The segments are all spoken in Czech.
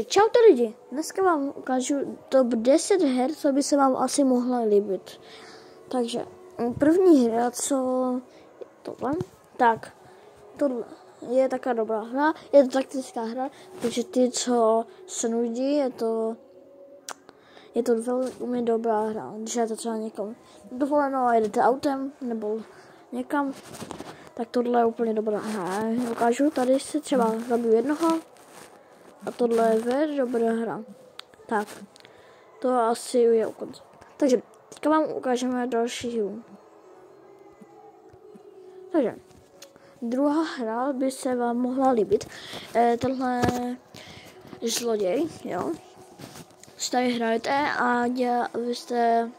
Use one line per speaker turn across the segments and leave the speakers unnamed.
Čaute lidi, dneska vám ukážu top 10 her, co by se vám asi mohla líbit. Takže první hra, co je tohle, tak tohle je taková dobrá hra, je to taktická hra, takže ty, co se nudí, je to velmi dobrá hra, když je to třeba někam dovoleno a jedete autem nebo někam, tak tohle je úplně dobrá hra. Ukážu, tady si třeba zabiju jednoho. A tohle je velmi dobrá hra. Tak, to asi je u konce. Takže, teďka vám ukážeme další hru. Takže, druhá hra by se vám mohla líbit. Tenhle zloděj, jo. Si tady hrajete a vy jste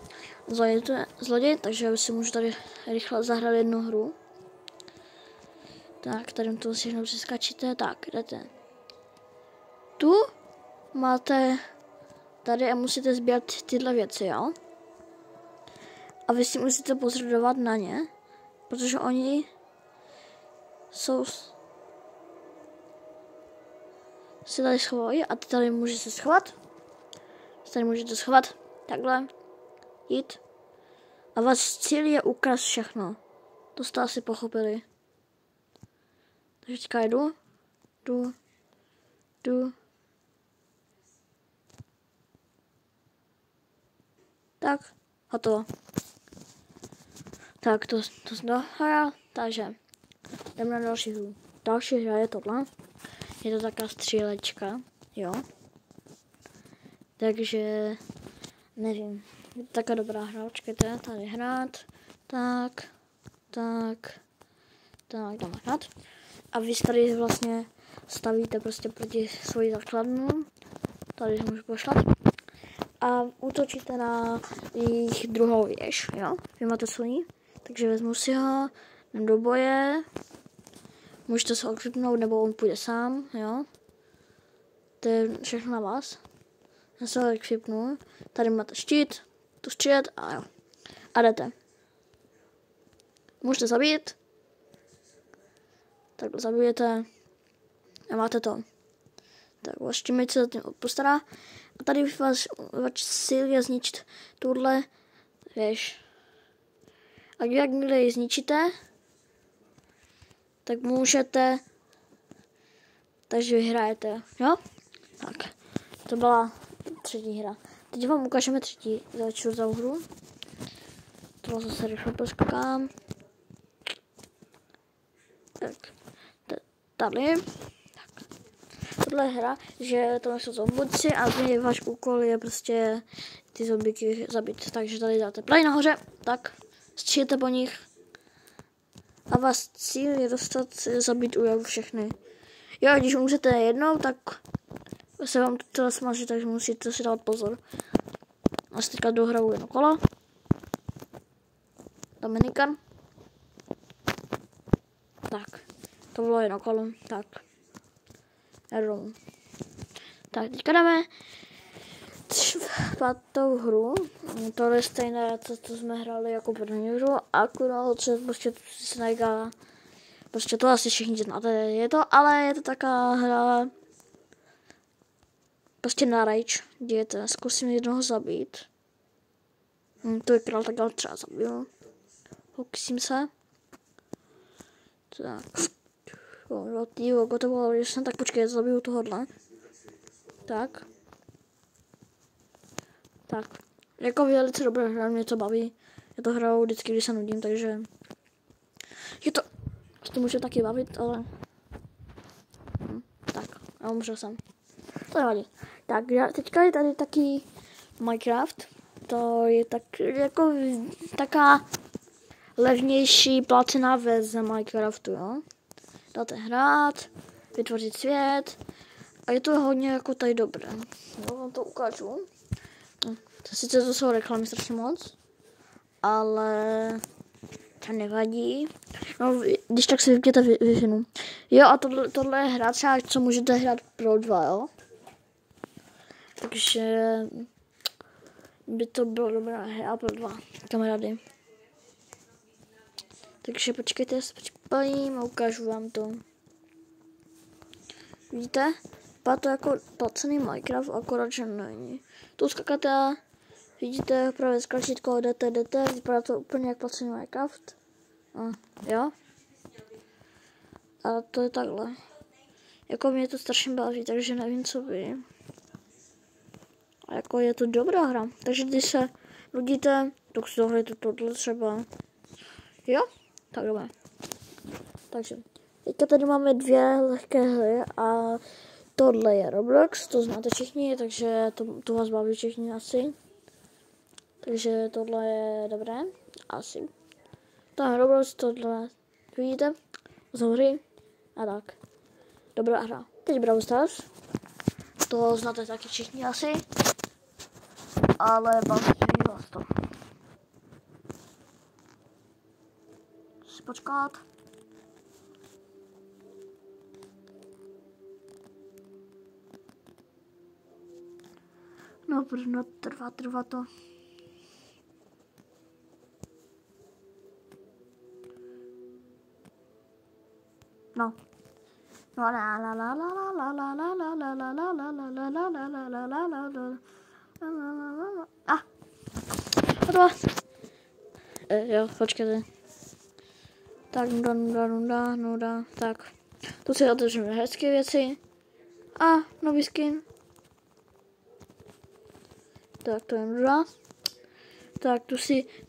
zloděj, takže vy si můžu tady rychle zahrát jednu hru. Tak, tady to si jenom přeskačíte, tak, jdete. Tu máte tady a musíte sbírat tyhle věci, jo? A vy si musíte pozorovat na ně, protože oni se tady schovají a ty tady můžete se schovat. Tady můžete schovat, takhle, jít. A váš cíl je ukrást všechno. To jste asi pochopili. Takže teďka jdu. Tak, hotovo. Tak, to jsem dohrál, takže jdeme na další hru. Další hra je tohle. Je to taková střílečka, jo. Takže, nevím, je to taková dobrá hra, počkejte, tady hrát. Tak, jdeme hrát. A vy tady vlastně stavíte prostě proti svoji základnu. Tady se můžu pošlat. A útočíte na jejich druhou věž, jo? Vy máte svojí, takže vezmu si ho, jdem do boje, můžete se odkrypnout, nebo on půjde sám, jo? To je všechno na vás. Já se odkrypnu, tady máte štít, tu štít a jo. A jdete. Můžete zabít, takhle zabijete a máte to. Tak váš teammate se za tím postará. A tady váš cíl je zničit tuhle věž. A jakmile ji zničíte, tak můžete, takže vyhrajete, jo? Tak, to byla třetí hra. Teď vám ukážeme čtvrtou hru. To zase rychle poskakám. Tak, tady. Tohle je hra, že to jsou zombíci a váš úkol je prostě ty zombíky zabít. Takže tady dáte play nahoře, tak střílíte po nich a váš cíl je dostat zabít všechny. Jo, když umřete jednou, tak se vám to celé smaží, takže musíte si dát pozor. A teďka dohraju jedno kolo. Dominikan. Tak, to bylo jedno kolo, tak. Tak, teďka dáme čtvrtou hru. Tohle je stejné, co jsme hráli jako první hru, akorát prostě se najká, prostě to asi všichni znáte, je to, ale je to taková hra prostě na rage, dějete, zkusím jednoho zabít. To je král, tak třeba zabiju. Pokusím se. Tak. Gotovo, když jsem tak počkej, zabiju tohohle. Tak. Jako velice dobré hra, mě to baví. Já to hraju vždycky, když se nudím, takže je to může taky bavit, ale tak, já umřel jsem. To nevadí. Tak, teďka je tady taky Minecraft. To je tak jako taká levnější placená verze Minecraftu, jo. Dáte hrát, vytvořit svět a je to hodně jako tady dobré. No, vám to ukážu. Sice to jsou reklamy strašně moc, ale to nevadí. No, když tak si vypněte Wi-Fi. Jo, a tohle je hra třeba, co můžete hrát pro 2, jo. Takže by to bylo dobrá hra pro 2 kamarády. Takže počkejte, já se připojím a ukážu vám to. Vidíte? Vypadá to jako placený Minecraft, akorát, že není. Tu skakáte, vidíte právě skračítko, jdete, vypadá to úplně jak placený Minecraft. Jo? A to je takhle. Jako mě to strašně baví, takže nevím, co by. A jako je to dobrá hra. Takže když se nudíte, tak si dohrajte tohle třeba. Jo? Tak dobré. Takže teďka tady máme 2 lehké hry a tohle je Roblox, to znáte všichni, takže to vás baví všichni asi. Takže tohle je dobré, asi. Tam je Roblox, tohle vidíte, z hry a tak. Dobrá hra. Teď Brawl Stars, to znáte taky všichni asi, ale baví vás to. Si počkat. No, trvá to. No. Hotovo. Jo, počkejte. Tak, nuda. Tak. Tu si otevřeme hezké věci. A, nový skin. Tak, to je nuda. Tak,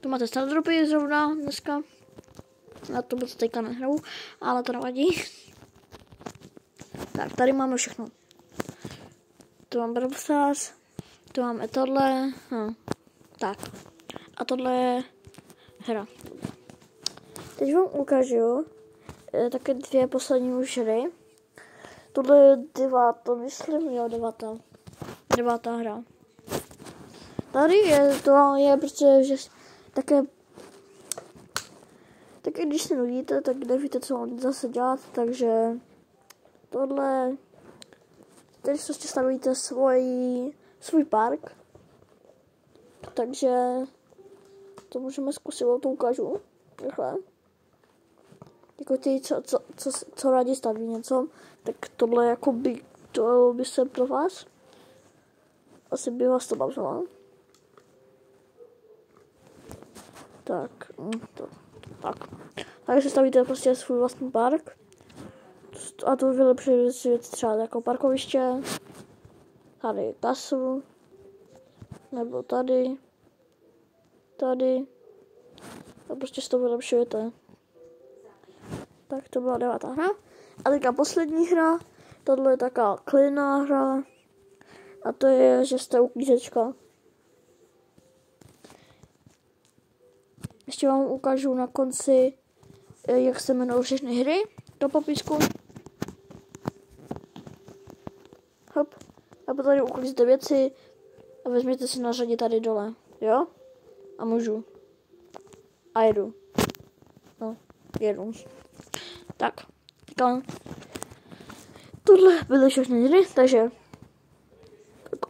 tu máte stardropy zrovna dneska. Na to moc teďka nehraju, ale to nevadí. Tak, tady máme všechno. Tu mám Brawl Stars, tu máme tohle, tak. A tohle je hra. Teď vám ukážu také 2 poslední už hry. Tohle je 9, myslím, jo, 9. hra. Tady je prostě, že také když se nudíte, tak nevíte, co mám zase dělat, takže tohle, tady prostě stanovíte svůj park, takže to můžeme zkusit, to ukážu, rychle. Jako ti, co rádi staví něco, tak tohle jako to by se pro vás, asi by vás to bavilo. Tak. Takže si stavíte prostě svůj vlastní park. A to vylepší věci třeba jako parkoviště. Tady kasu. Nebo tady. A prostě si to vylepšujete. Tak to byla 9. hra. A teďka poslední hra. Tohle je taková klidná hra. A to je, že jste uklízečka. Ještě vám ukážu na konci, jak se jmenují všechny hry do popisku. Hop. A potom tady uklízíte věci a vezměte si na řadě tady dole. Jo? A můžu. A jedu. No, jedu. Tak. Tohle byly všechny hry, takže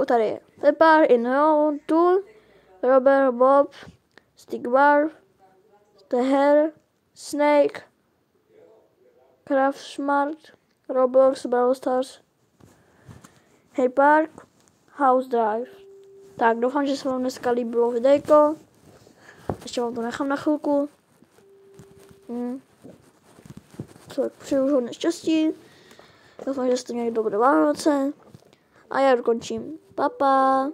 tady je Pepper, Neon, Tool, Robert, Bob, Stick Bar, The Hair, Snake, Craft Smart, Roblox, Brawl Stars, Hey Park, House Drive. Tak, doufám, že se vám dneska líbilo videjko. Ještě vám to nechám na chvilku. Přeju hodně štěstí. Doufám, že jste měli dobré Vánoce. A já dokončím. Pa.